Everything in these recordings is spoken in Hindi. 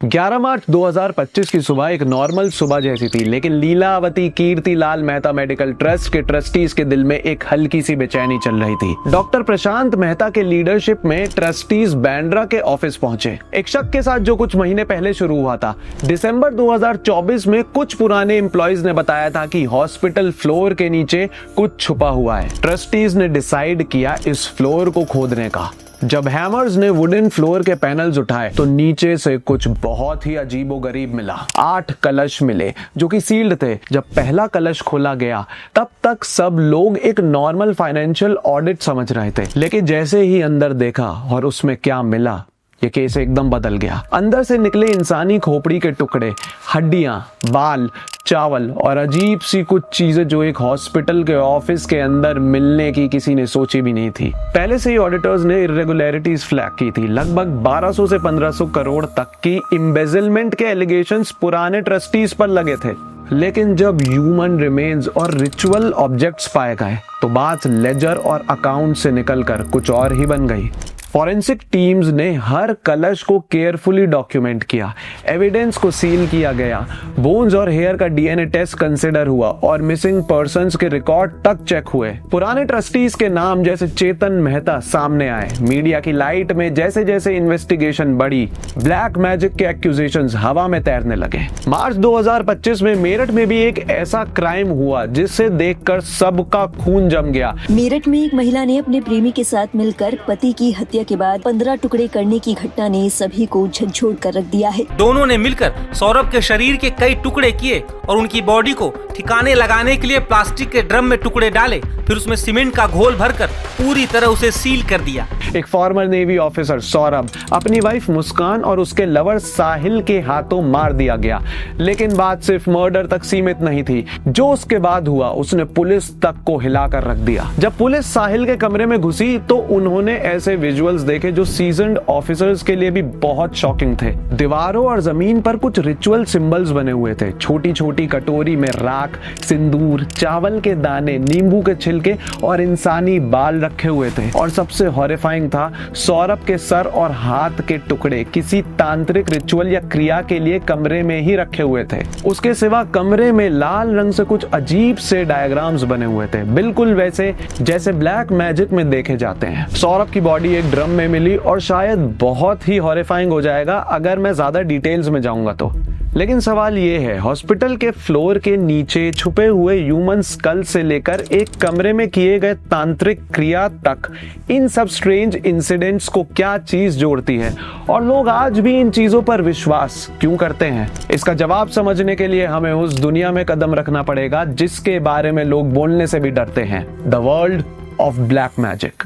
11 मार्च 2025 की सुबह एक नॉर्मल सुबह जैसी थी, लेकिन लीलावती कीर्तिलाल मेहता मेडिकल ट्रस्ट के ट्रस्टीज के दिल में एक हल्की सी बेचैनी चल रही थी। डॉक्टर प्रशांत मेहता के लीडरशिप में ट्रस्टीज बांद्रा के ऑफिस पहुंचे, एक शक के साथ जो कुछ महीने पहले शुरू हुआ था। दिसंबर 2024 में कुछ पुराने एम्प्लॉइज ने बताया था कि हॉस्पिटल फ्लोर के नीचे कुछ छुपा हुआ है। ट्रस्टीज ने डिसाइड किया इस फ्लोर को खोदने का। जब हैमर्स ने वुडन फ्लोर के पैनल्स उठाए तो नीचे से कुछ बहुत ही अजीबोगरीब मिला। 8 कलश मिले जो कि सील्ड थे। जब पहला कलश खोला गया तब तक सब लोग एक नॉर्मल फाइनेंशियल ऑडिट समझ रहे थे, लेकिन जैसे ही अंदर देखा और उसमें क्या मिला, ये केस एकदम बदल गया। अंदर से निकले इंसानी खोपड़ी के टुकड़े, हड्डियां, बाल, चावल और अजीब सी कुछ चीजें जो एक हॉस्पिटल के ऑफिस के अंदर मिलने की किसी ने सोची भी नहीं थी। पहले से ही ऑडिटर्स ने इरेगुलरिटीज फ्लैग की थी। लगभग 1200 से 1500 करोड़ तक की एम्बेजलमेंट के एलिगेशंस पुराने ट्रस्टीज पर लगे थे। लेकिन जब ह्यूमन रिमेन्स और रिचुअल ऑब्जेक्ट्स पाए गए तो बात लेजर और अकाउंट से निकलकर कुछ और ही बन गई। फॉरेंसिक टीम्स ने हर कलश को केयरफुली डॉक्यूमेंट किया, एविडेंस को सील किया गया, बोन्स और हेयर का डीएनए टेस्ट कंसिडर हुआ और मिसिंग पर्संस के रिकॉर्ड तक चेक हुए। पुराने ट्रस्टीज के नाम जैसे चेतन मेहता सामने आए। मीडिया की लाइट में जैसे जैसे इन्वेस्टिगेशन बढ़ी, ब्लैक मैजिक के एक्यूजेशंस हवा में तैरने लगे। मार्च 2025 में मेरठ में भी एक ऐसा क्राइम हुआ जिसे देखकर सबका खून जम गया। मेरठ में एक महिला ने अपने प्रेमी के साथ मिलकर पति की हत्या के बाद 15 टुकड़े करने की घटना ने सभी को झकझोर कर रख दिया है। दोनों ने मिलकर सौरभ के शरीर के कई टुकड़े किए और उनकी बॉडी को ठिकाने लगाने के लिए प्लास्टिक के ड्रम में टुकड़े डाले, फिर उसमें सीमेंट का घोल भरकर पूरी तरह उसे सील कर दिया। एक फॉर्मर नेवी ऑफिसर सौरभ अपनी वाइफ मुस्कान और उसके लवर साहिल के हाथों मार दिया गया। लेकिन बात सिर्फ मर्डर तक सीमित नहीं थी। जो उसके बाद हुआ उसने पुलिस तक को हिलाकर रख दिया। जब पुलिस साहिल के कमरे में घुसी तो उन्होंने ऐसे विजुअल्स देखे जो सीजन्ड ऑफिसर्स के लिए भी बहुत शॉकिंग थे। दीवारों और जमीन पर कुछ रिचुअल सिंबल्स बने हुए थे। छोटी छोटी कटोरी में राख, सिंदूर, चावल के दाने, नींबू के छिलके और इंसानी बाल रखे हुए थे। और सबसे हॉरिफाइंग था, सौरभ के सर और हाथ के टुकड़े किसी तांत्रिक रिचुअल या क्रिया के लिए कमरे में ही रखे हुए थे। उसके सिवा कमरे में लाल रंग से कुछ अजीब से डायग्राम्स बने हुए थे, बिल्कुल वैसे जैसे ब्लैक मैजिक में देखे जाते हैं। सौरभ की बॉडी एक ड्रम में मिली और शायद बहुत ही हॉरिफाइंग हो जाएगा अगर मैं ज्यादा डिटेल्स में जाऊंगा तो। लेकिन सवाल ये है, हॉस्पिटल के फ्लोर के नीचे छुपे हुए ह्यूमन स्कल से लेकर एक कमरे में किए गए तांत्रिक क्रिया तक, इन सब स्ट्रेंज इंसिडेंट्स को क्या चीज जोड़ती है और लोग आज भी इन चीजों पर विश्वास क्यों करते हैं? इसका जवाब समझने के लिए हमें उस दुनिया में कदम रखना पड़ेगा जिसके बारे में लोग बोलने से भी डरते हैं, the world of black magic.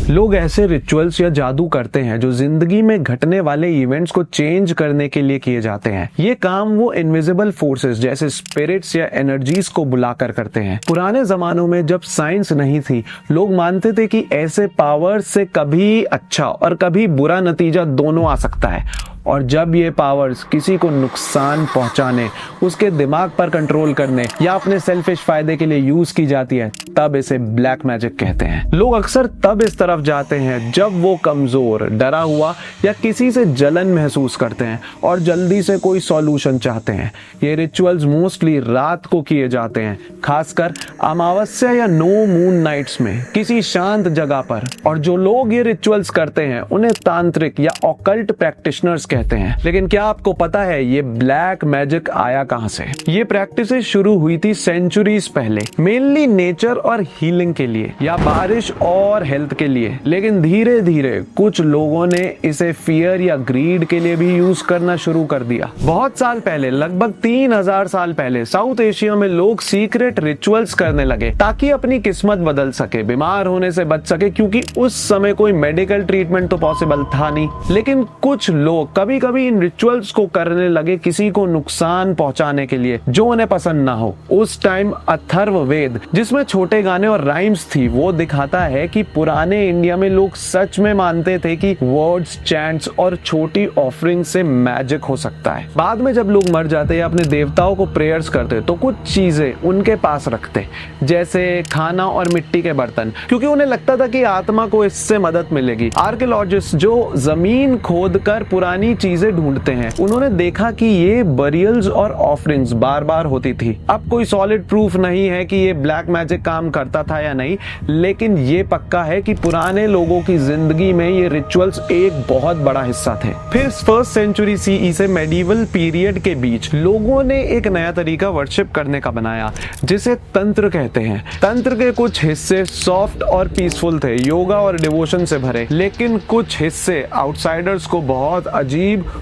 लोग ऐसे रिचुअल्स या जादू करते हैं जो जिंदगी में घटने वाले इवेंट्स को चेंज करने के लिए किए जाते हैं। ये काम वो इनविजिबल फोर्सेस जैसे स्पिरिट्स या एनर्जीज को बुलाकर करते हैं। पुराने जमानों में जब साइंस नहीं थी, लोग मानते थे कि ऐसे पावर्स से कभी अच्छा और कभी बुरा नतीजा दोनों आ सकता है। और जब ये पावर्स किसी को नुकसान पहुंचाने, उसके दिमाग पर कंट्रोल करने या अपने सेल्फिश फायदे के लिए यूज की जाती है, तब इसे ब्लैक मैजिक कहते हैं। लोग अक्सर तब इस तरफ जाते हैं जब वो कमजोर, डरा हुआ या किसी से जलन महसूस करते हैं और जल्दी से कोई सॉल्यूशन चाहते हैं। ये रिचुअल्स मोस्टली रात को किए जाते हैं, खासकर अमावस्या या नो मून नाइट्स में किसी शांत जगह पर। और जो लोग ये रिचुअल्स करते हैं उन्हें तांत्रिक या ऑकल्ट प्रैक्टिशनर्स कहते हैं। लेकिन क्या आपको पता है ये ब्लैक मैजिक आया कहां से? ये प्रैक्टिसेस शुरू हुई थी सेंचुरीज पहले, मेनली नेचर और हीलिंग के लिए या बारिश और हेल्थ के लिए। लेकिन धीरे धीरे कुछ लोगों ने इसे फियर या ग्रीड के लिए भी यूज करना शुरू कर दिया। बहुत साल पहले, लगभग 3000 साल पहले, साउथ एशिया में लोग सीक्रेट रिचुअल्स करने लगे ताकि अपनी किस्मत बदल सके, बीमार होने से बच सके, क्योंकि उस समय कोई मेडिकल ट्रीटमेंट तो पॉसिबल था नहीं। लेकिन कुछ लोग कभी कभी इन रिचुअल्स को करने लगे किसी को नुकसान पहुंचाने के लिए जो उन्हें पसंद ना हो। उस टाइम अथर्ववेद जिसमें छोटे गाने और राइम्स थी वो दिखाता है कि पुराने इंडिया में लोग सच में मानते थे कि वर्ड्स, चैंट्स और छोटी ऑफरिंग से मैजिक हो सकता है। बाद में जब लोग मर जाते या अपने देवताओं को प्रेयर्स करते तो कुछ चीजें उनके पास रखते, जैसे खाना और मिट्टी के बर्तन, क्योंकि उन्हें लगता था कि आत्मा को इससे मदद मिलेगी। आर्कियोलॉजिस्ट जो जमीन खोदकर पुरानी चीजें ढूंढते हैं उन्होंने देखा कि ये बरियल्स और ऑफरिंग्स बार बार होती थी। अब कोई सॉलिड प्रूफ नहीं है कि ये ब्लैक मैजिक काम करता था या नहीं, लेकिन ये पक्का है कि पुराने लोगों की जिंदगी में ये रिचुअल्स एक बहुत बड़ा हिस्सा थे। फिर 1st सेंचुरी सीई से मेडिवल पीरियड के बीच लोगों ने एक नया तरीका वर्शिप करने का बनाया जिसे तंत्र कहते हैं। तंत्र के कुछ हिस्से सॉफ्ट और पीसफुल थे, योगा और डिवोशन से भरे, लेकिन कुछ हिस्से आउटसाइडर्स को बहुत अजीब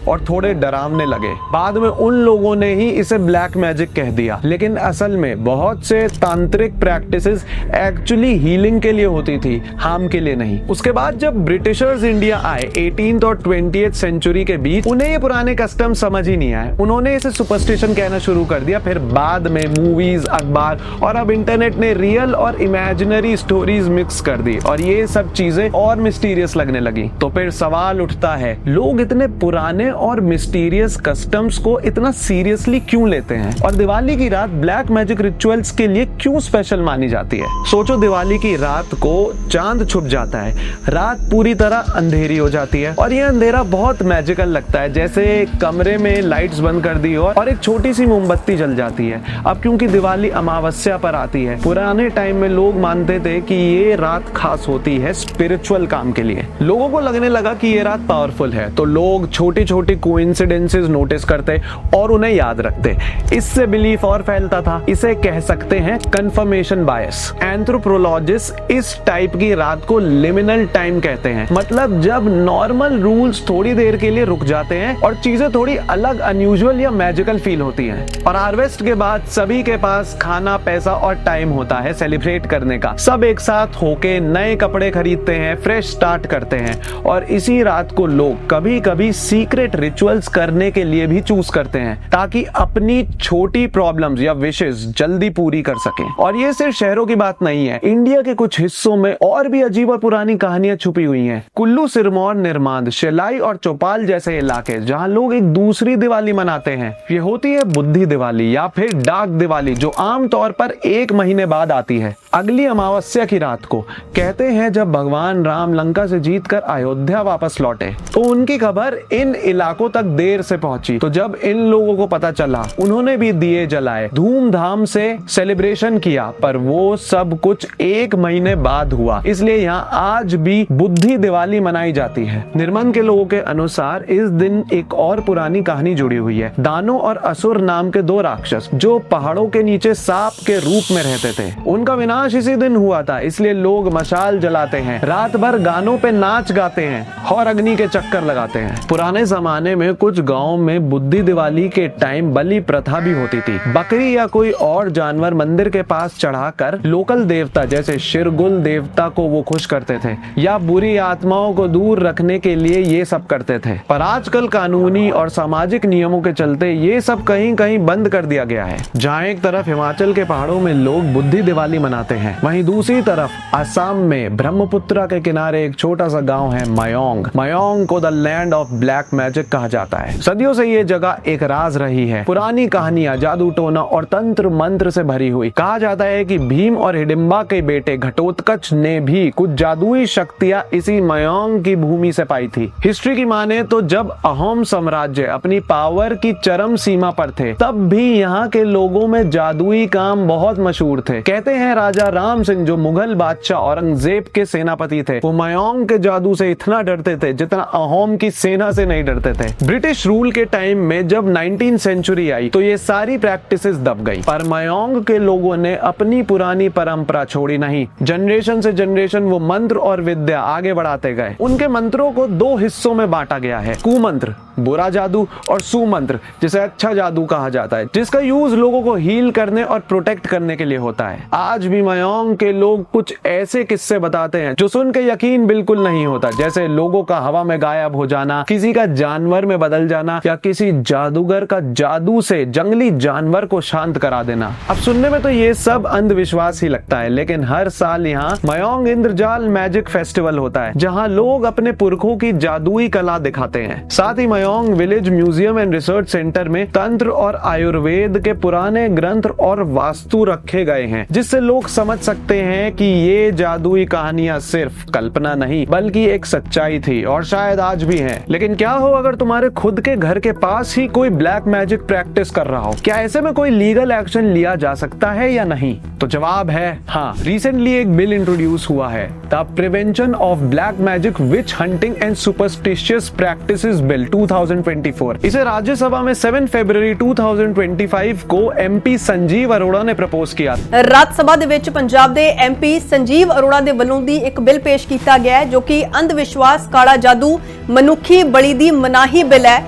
और थोड़े डरावने लगे। बाद में उन लोगों ने ही इसे ब्लैक मैजिक कह दिया, लेकिन असल में बहुत से तांत्रिक प्रैक्टिसेस एक्चुअली हीलिंग के लिए होती थी, हार्म के लिए नहीं। उसके बाद जब ब्रिटिशर्स इंडिया आए 18th और 20th सेंचुरी के बीच, उन्हें ये पुराने कस्टम समझ ही नहीं आए। उन्होंने इसे सुपरस्टिशन कहना शुरू कर दिया। फिर बाद में मूवीज, अखबार और अब इंटरनेट ने रियल और इमेजिनरी स्टोरीज मिक्स कर दी और ये सब चीजें और मिस्टीरियस लगने लगी। तो फिर सवाल उठता है, लोग इतने पुराने और मिस्टीरियस कस्टम्स को इतना सीरियसली क्यों लेते हैं और दिवाली की रात ब्लैक मैजिक रिचुअल्स के लिए क्यों स्पेशल मानी जाती है? सोचो, दिवाली की रात को चांद छुप जाता है, रात पूरी तरह अंधेरी हो जाती है और ये अंधेरा बहुत मैजिकल लगता है, जैसे कमरे में लाइट्स बंद कर दी और एक छोटी सी मोमबत्ती जल जाती है। अब क्योंकि दिवाली अमावस्या पर आती है, पुराने टाइम में लोग मानते थे कि ये रात खास होती है स्पिरिचुअल काम के लिए। लोगों को लगने लगा कि ये रात पावरफुल है, तो लोग छोटी छोटी कोइंसिडेंसेस नोटिस करते और उन्हें याद रखते। इससे बिलीफ और फैलता था। इसे कह सकते हैं कंफर्मेशन बायस। एंथ्रोपोलॉजिस्ट इस टाइप की रात को लिमिनल टाइम कहते हैं, मतलब जब नॉर्मल रूल्स थोड़ी देर के लिए रुक जाते हैं और चीजें थोड़ी अलग, अनयूजुअल या मैजिकल फील होती हैं। और हार्वेस्ट के बाद सभी के पास खाना, पैसा और टाइम होता है सेलिब्रेट करने का। सब एक साथ होके नए कपड़े खरीदते हैं, फ्रेश स्टार्ट करते हैं और इसी रात को लोग कभी कभी सीक्रेट रिचुअल्स करने के लिए भी चूज करते हैं ताकि अपनी छोटी प्रॉब्लम्स या विशेस जल्दी पूरी कर सकें। और ये सिर्फ शहरों की बात नहीं है, इंडिया के कुछ हिस्सों में और भी अजीब और पुरानी कहानियां छुपी हुई हैं। कुल्लू, सिरमौर, निर्मांद, शिलाई और चौपाल जैसे इलाके जहां लोग एक दूसरी दिवाली मनाते हैं। ये होती है बुद्धि दिवाली या फिर डार्क दिवाली, जो आमतौर पर 1 महीने बाद आती है, अगली अमावस्या की रात को। कहते हैं जब भगवान राम लंका से जीतकर अयोध्या वापस लौटे तो उनकी खबर इन इलाकों तक देर से पहुंची। तो जब इन लोगों को पता चला, उन्होंने भी दिए जलाए, धूमधाम से सेलिब्रेशन किया, पर वो सब कुछ 1 महीने बाद हुआ। इसलिए यहाँ आज भी बुद्धि दिवाली मनाई जाती है। निर्मन के लोगों के अनुसार इस दिन एक और पुरानी कहानी जुड़ी हुई है। दानव और असुर नाम के 2 राक्षस जो पहाड़ों के नीचे सांप के रूप में रहते थे, उनका विनाश इसी दिन हुआ था। इसलिए लोग मशाल जलाते हैं, रात भर गानों पे नाच गाते हैं और अग्नि के चक्कर लगाते हैं। पुराने जमाने में कुछ गाँव में बुद्धि दिवाली के टाइम बलि प्रथा भी होती थी। बकरी या कोई और जानवर मंदिर के पास चढ़ाकर लोकल देवता जैसे शिरगुल देवता को वो खुश करते थे या बुरी आत्माओं को दूर रखने के लिए ये सब करते थे। पर आजकल कानूनी और सामाजिक नियमों के चलते ये सब कहीं कहीं बंद कर दिया गया है। जहाँ एक तरफ हिमाचल के पहाड़ों में लोग बुद्धि दिवाली मनाते हैं, वहीं दूसरी तरफ असम में ब्रह्मपुत्र के किनारे एक छोटा सा गांव है मयोंग। मयोंग को the land of black magic कहा जाता है। सदियों से ये जगह एक राज रही है, पुरानी कहानियां, जादू टोना और तंत्र मंत्र से भरी हुई। कहा जाता है कि भीम और हिडिंबा के बेटे घटोत्कच ने भी कुछ जादुई शक्तियां इसी मयोंग की भूमि से पाई थी। हिस्ट्री की माने तो जब अहोम साम्राज्य अपनी पावर की चरम सीमा पर थे, तब भी यहाँ के लोगों में जादुई काम बहुत मशहूर थे। कहते हैं राजा राम सिंह जो मुगल बादशाह औरंगजेब के सेनापति थे, वो मयोंग के जादू से इतना डरते थे जितना अहोम की सेना से नहीं डरते थे। ब्रिटिश रूल के टाइम में जब 19th सेंचुरी आई तो ये सारी प्रैक्टिसेस दब गई, पर मयोंग के लोगों ने अपनी पुरानी परंपरा छोड़ी नहीं। जनरेशन से जनरेशन वो मंत्र और विद्या आगे बढ़ाते गए। उनके मंत्रों को 2 हिस्सों में बांटा गया है, कुमंत्र बुरा जादू और सुमंत्र जिसे अच्छा जादू कहा जाता है, जिसका यूज लोगों को हील करने और प्रोटेक्ट करने के लिए होता है। आज भी मयोंग के लोग कुछ ऐसे किस्से बताते हैं जो सुन के यकीन बिल्कुल नहीं होता, जैसे लोगों का हवा में गायब हो जाना, किसी किसी का जानवर में बदल जाना या किसी जादूगर का जादू से जंगली जानवर को शांत करा देना। अब सुनने में तो ये सब अंधविश्वास ही लगता है, लेकिन हर साल यहाँ मयोंग इंद्रजाल मैजिक फेस्टिवल होता है जहाँ लोग अपने पुरखों की जादुई कला दिखाते हैं। साथ ही Mayong village museum and research centre में तंत्र और आयुर्वेद के पुराने ग्रंथ और वास्तु रखे गए हैं, जिससे लोग समझ सकते हैं कि ये जादुई कहानियां सिर्फ कल्पना नहीं बल्कि एक सच्चाई थी और शायद आज भी है। लेकिन क्या हो अगर तुम्हारे खुद के घर के पास ही कोई ब्लैक मैजिक प्रैक्टिस कर रहा हो? क्या ऐसे में कोई लीगल एक्शन लिया जा सकता है या नहीं? तो जवाब है हाँ। रिसेंटली एक बिल इंट्रोड्यूस हुआ है, the prevention of black magic which hunting and superstitious practices bill 2024। इसे राज्यसभा में 7 फरवरी 2025 को MP संजीव अरोड़ा ने प्रपोज किया। ਰਾਜ ਸਭਾ ਦੇ ਵਿੱਚ ਪੰਜਾਬ ਦੇ MP ਸੰਜੀਵ ਅਰੋੜਾ ਦੇ ਵੱਲੋਂ ਦੀ ਇੱਕ ਬਿੱਲ ਪੇਸ਼ ਕੀਤਾ ਗਿਆ ਹੈ ਜੋ ਕਿ ਅੰਧ ਵਿਸ਼ਵਾਸ, ਕਾਲਾ ਜਾਦੂ, ਮਨੁੱਖੀ ਬਲੀ ਦੀ ਮਨਾਹੀ ਬਿੱਲ ਹੈ।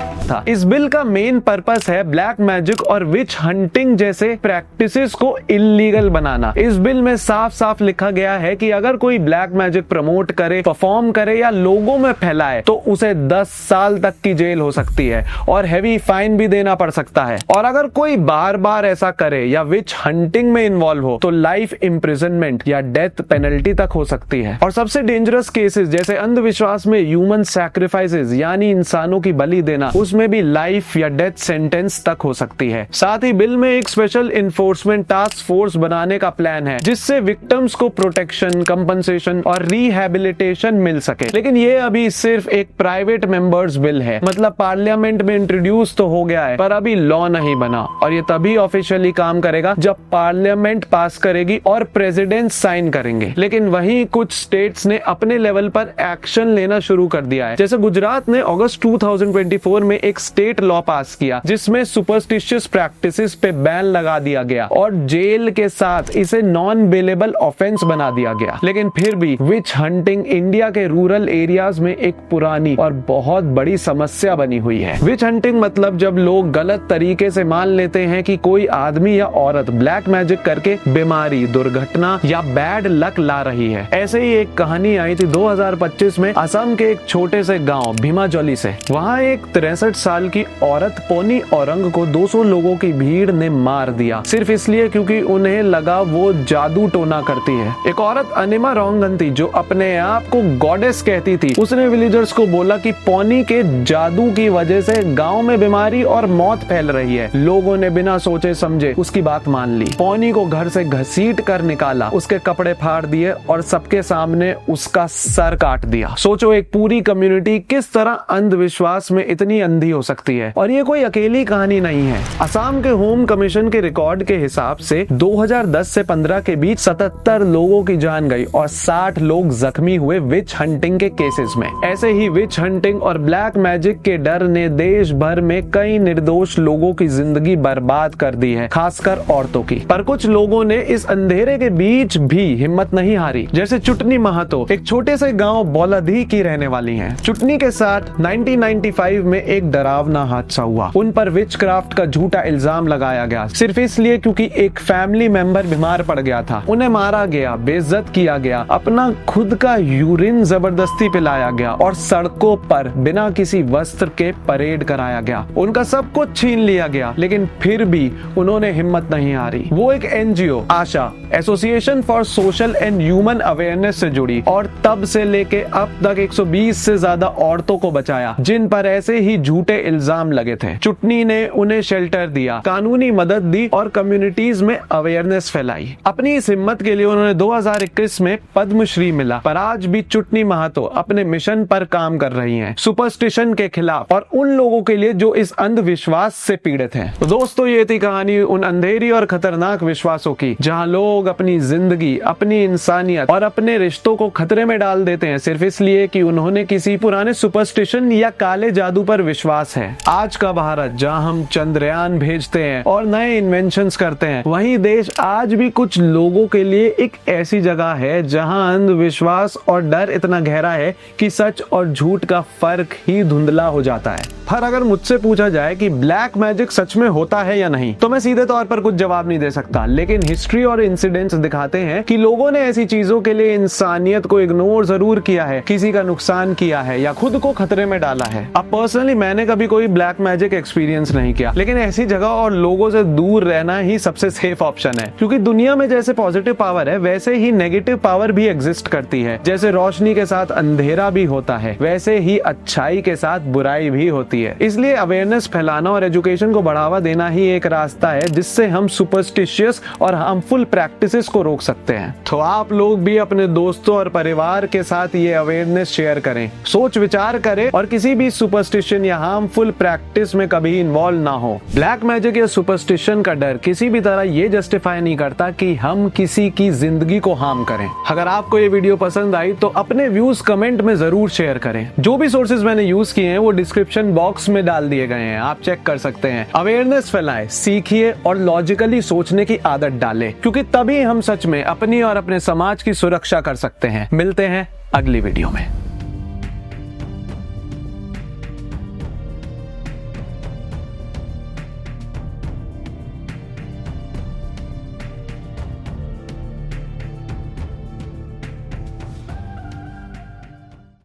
इस बिल का मेन पर्पस है ब्लैक मैजिक और विच हंटिंग जैसे प्रैक्टिसेस को इलीगल बनाना। इस बिल में साफ साफ लिखा गया है कि अगर कोई ब्लैक मैजिक प्रमोट करे, परफॉर्म करे या लोगों में फैलाए तो उसे 10 साल तक की जेल हो सकती है और हैवी फाइन भी देना पड़ सकता है। और अगर कोई बार बार ऐसा करे या विच हंटिंग में इन्वॉल्व हो तो लाइफ इम्प्रिजनमेंट या डेथ पेनल्टी तक हो सकती है। और सबसे डेंजरस केसेस जैसे अंधविश्वास में ह्यूमन सैक्रिफाइसेस यानी इंसानों की बलि देना, उसमें भी लाइफ या डेथ सेंटेंस तक हो सकती है। साथ ही बिल में एक स्पेशल इन्फोर्समेंट टास्क फोर्स बनाने का प्लान है जिससे विक्टिम्स को प्रोटेक्शन, कंपनसेशन और रिहैबिलिटेशन मिल सके। लेकिन ये अभी सिर्फ एक प्राइवेट मेंबर्स बिल है, मतलब पार्लियामेंट में इंट्रोड्यूस तो हो गया है पर अभी लॉ नहीं बना और ये तभी ऑफिशियली काम करेगा जब पार्लियामेंट पास करेगी और प्रेसिडेंट साइन करेंगे। लेकिन वहीं कुछ स्टेट्स ने अपने लेवल पर एक्शन लेना शुरू कर दिया है। जैसे गुजरात ने अगस्त 2024 में एक स्टेट लॉ पास किया जिसमें सुपरस्टिशियस प्रैक्टिसेस पे बैन लगा दिया गया और जेल के साथ इसे नॉन बेलेबल ऑफेंस बना दिया गया। लेकिन फिर भी विच हंटिंग इंडिया के रूरल एरियाज में एक पुरानी और बहुत बड़ी समस्या बनी हुई है। विच हंटिंग मतलब जब लोग गलत तरीके से मान लेते हैं कि कोई आदमी या औरत ब्लैक मैजिक करके बीमारी, दुर्घटना या बैड लक ला रही है। ऐसे ही एक कहानी आई थी 2025 में असम के एक छोटे से गांव भीमाजोली से। वहां एक 63 साल की औरत पोनी औरंग को 200 लोगों की भीड़ ने मार दिया सिर्फ इसलिए क्योंकि उन्हें लगा वो जादू टोना करती है। एक औरत अनिमा रोंगन थी जो अपने आप को गॉडेस कहती थी। उसने विलेजर्स को बोला कि पोनी के जादू की वजह से गांव में बीमारी और मौत फैल रही है। लोगों ने बिना सोचे समझे उसकी बात मान ली। पोनी को घर से घसीट कर निकाला, उसके कपड़े फाड़ दिए और सबके सामने उसका सर काट दिया। सोचो एक पूरी कम्युनिटी किस तरह अंधविश्वास में इतनी अंधी हो सकती है। और ये कोई अकेली कहानी नहीं है। असम के होम कमीशन के रिकॉर्ड के हिसाब से 2010 से 15 के बीच 77 लोगों की जान गई और 60 लोग जख्मी हुए विच हंटिंग के केसेस में। ऐसे ही विच हंटिंग और ब्लैक मैजिक के डर ने देश भर में कई निर्दोष लोगों की जिंदगी बर्बाद कर दी है, खासकर औरतों की। पर कुछ लोगों ने इस अंधेरे के बीच भी हिम्मत नहीं हारी। जैसे चुटनी महातो एक छोटे से गांव बौलधी की रहने वाली हैं। चुटनी के साथ 1995 में एक डरावना हादसा हुआ। उन पर विच क्राफ्ट का झूठा इल्जाम लगाया गया सिर्फ इसलिए क्योंकि एक फैमिली मेंबर बीमार पड़ गया था। उन्हें मारा गया, बेइज्जत किया गया, अपना खुद का यूरिन जबरदस्ती पिलाया गया और सड़कों पर बिना किसी वस्त्र के परेड कराया गया। उनका सब कुछ छीन लिया गया लेकिन फिर भी उन्होंने हिम्मत नहीं हारी। वो एक NGO Asha association for social and human awareness से जुड़ी और तब से लेके अब तक 120 से ज्यादा औरतों को बचाया जिन पर ऐसे ही झूठे इल्जाम लगे थे। चुटनी ने उन्हें शेल्टर दिया, कानूनी मदद दी और कम्युनिटीज में अवेयरनेस फैलाई। अपनी इस हिम्मत के लिए उन्होंने 2021 में पद्मश्री मिला। पर आज भी चुटनी महातो अपने मिशन पर काम कर रही हैं, सुपरस्टिशन के खिलाफ और उन लोगों के लिए जो इस अंधविश्वास से पीड़ित हैं। तो दोस्तों ये थी कहानी उन अंधेरी और खतरनाक विश्वासों की जहां लोग अपनी जिंदगी, अपनी इंसानियत और अपने रिश्तों को खतरे में डाल देते हैं सिर्फ इसलिए कि उन्होंने किसी पुराने सुपरस्टिशन या काले जादू पर विश्वास विश्वास है। आज का भारत जहां हम चंद्रयान भेजते हैं और नए इन्वेंशंस करते हैं, वहीं देश आज भी कुछ लोगों के लिए एक ऐसी जगह है जहां अंधविश्वास और डर इतना गहरा है कि सच और झूठ का फर्क ही धुंधला हो जाता है। पर अगर मुझसे पूछा जाए कि ब्लैक मैजिक सच में होता है या नहीं, तो मैं सीधे तौर पर कुछ जवाब नहीं दे सकता, लेकिन हिस्ट्री और इंसिडेंट्स दिखाते हैं कि लोगों ने ऐसी चीजों के लिए इंसानियत को इग्नोर जरूर किया है, किसी का नुकसान किया है या खुद को खतरे में डाला है। अब पर्सनली मैंने कभी कोई ब्लैक मैजिक एक्सपीरियंस नहीं किया, लेकिन ऐसी जगह और लोगों से दूर रहना ही सबसे सेफ ऑप्शन है, क्योंकि दुनिया में जैसे पॉजिटिव पावर है वैसे ही नेगेटिव पावर भी एग्जिस्ट करती है। जैसे रोशनी के साथ अंधेरा भी होता है, वैसे ही अच्छाई के साथ बुराई भी होती है। इसलिए अवेयरनेस फैलाना और एजुकेशन को बढ़ावा देना ही एक रास्ता है जिससे हम सुपरस्टिशियस और हार्मफुल प्रैक्टिसेस को रोक सकते हैं। तो आप लोग भी अपने दोस्तों और परिवार के साथ ये अवेयरनेस शेयर करें, सोच विचार करें और किसी भी सुपरस्टिशन या हार्मफुल प्रैक्टिस में कभी इन्वॉल्व ना हो। ब्लैक मैजिक या सुपरस्टिशन का डर किसी भी तरह ये जस्टिफाई नहीं करता कि हम किसी की जिंदगी को हार्म करें। अगर आपको ये वीडियो पसंद आई तो अपने व्यूज कमेंट में जरूर शेयर करें। जो भी सोर्सेज मैंने यूज किए हैं वो डिस्क्रिप्शन बॉक्स में डाल दिए गए हैं, आप चेक कर सकते हैं। अवेयरनेस फैलाएं, सीखिए और लॉजिकली सोचने की आदत डालें, क्योंकि तभी हम सच में अपनी और अपने समाज की सुरक्षा कर सकते हैं। मिलते हैं अगली वीडियो में।